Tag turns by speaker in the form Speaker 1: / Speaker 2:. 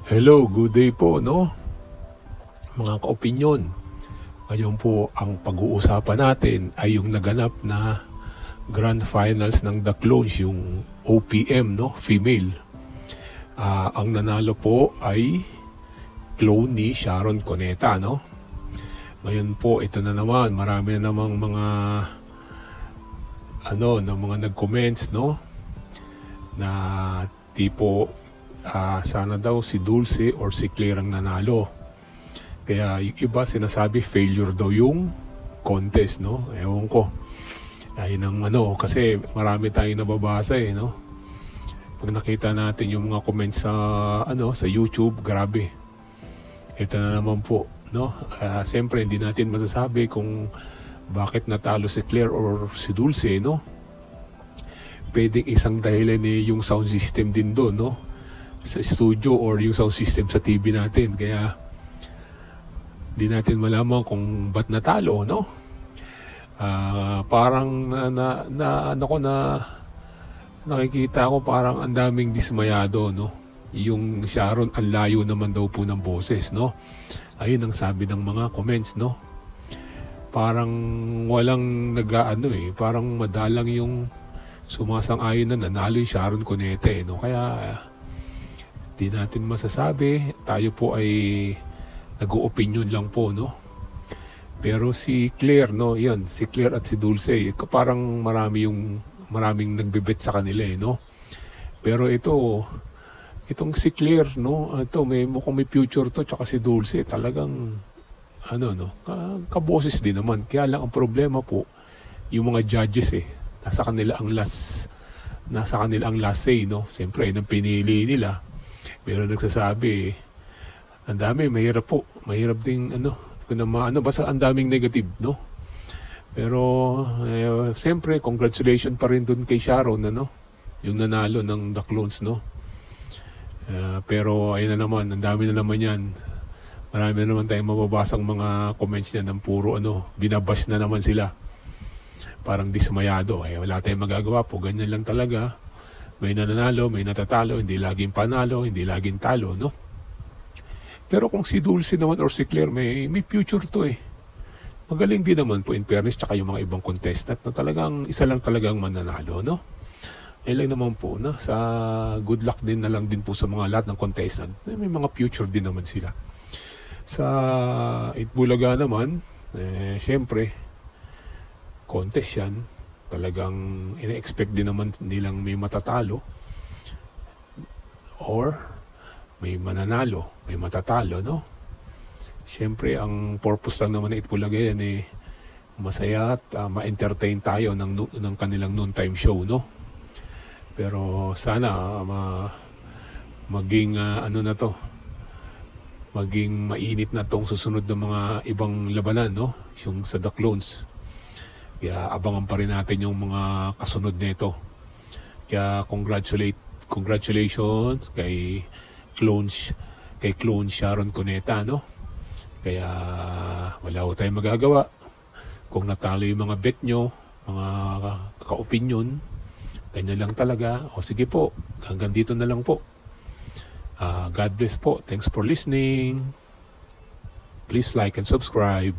Speaker 1: Hello, good day po, no? Mga kaopinyon. Ngayon po, ang pag-uusapan natin ay yung naganap na Grand Finals ng The Clones, yung OPM, no? Female. Ang nanalo po ay clone ni Sharon Cuneta, no? Ngayon po, ito na naman, marami na namang mga mga nag-comments, no? Na tipo sana daw si Dulce or si Claire ang nanalo. Kaya yung iba sinasabi failure daw yung contest, no? Ewan ko. Ayun ang kasi marami tayong nababasa no? Pag nakita natin yung mga comments sa YouTube, grabe. Ito na naman po, no? Siyempre hindi natin masasabi kung bakit natalo si Claire or si Dulce, no? Pwedeng isang dahilan yung sound system din doon, no? Sa studio or yung sound system sa TV natin. Kaya di natin malaman kung ba't natalo, no? Parang nakikita ko parang ang daming dismayado, no? Yung Sharon, ang layo naman daw po ng boses, no? Ayun ang sabi ng mga comments, no? Parang walang parang madalang yung sumasang-ayon na nanalo yung Sharon Cuneta, no? Kaya di natin masasabi, tayo po ay nag-o-opinion lang po, no? Pero si Claire, no, yan, si Claire at si Dulce, parang maraming nagbebet sa kanila, no? Pero itong si Claire, no, mukhang may future to, tsaka si Dulce, talagang, kaboses din naman. Kaya lang ang problema po, yung mga judges, nasa kanila ang last say, no? Siyempre, yun ang pinili nila. Pero nagsasabi, ang dami, mahirap po. Mahirap ding, basta ang daming negative, no? Pero, siyempre, congratulations pa rin dun kay Sharon, yung nanalo ng The Clones, no? Pero, ayun na naman, ang dami na naman yan. Marami na naman tayong mababasang mga comments niya ng puro, binabash na naman sila. Parang dismayado. Wala tayong magagawa po. Ganyan lang talaga. May nananalo, may natatalo, hindi laging panalo, hindi laging talo, no? Pero kung si Dulce naman or si Claire, may future to Magaling din naman po in fairness, tsaka yung mga ibang contestant na talagang, isa lang talagang mananalo, no? Ayun lang naman po, no? Sa good luck din na lang din po sa mga lahat ng contestant. May mga future din naman sila. Sa Itbulaga naman, syempre, contest yan. Talagang ina-expect din naman nilang may matatalo or may mananalo, may matatalo, no? Siyempre, ang purpose lang naman ng Itbulaga yan masaya at ma-entertain tayo ng kanilang noontime show, no? Pero sana maging maging mainit na tong susunod ng mga ibang labanan, no? Yung sa The Clones. Kaya abangan pa rin natin yung mga kasunod nito. Kaya congratulations kay Clone Sharon Cuneta, no? Kaya wala ko tayong magagawa. Kung natalo yung mga bet nyo, mga ka-opinion, ganyan lang talaga. O sige po, hanggang dito na lang po. God bless po. Thanks for listening. Please like and subscribe.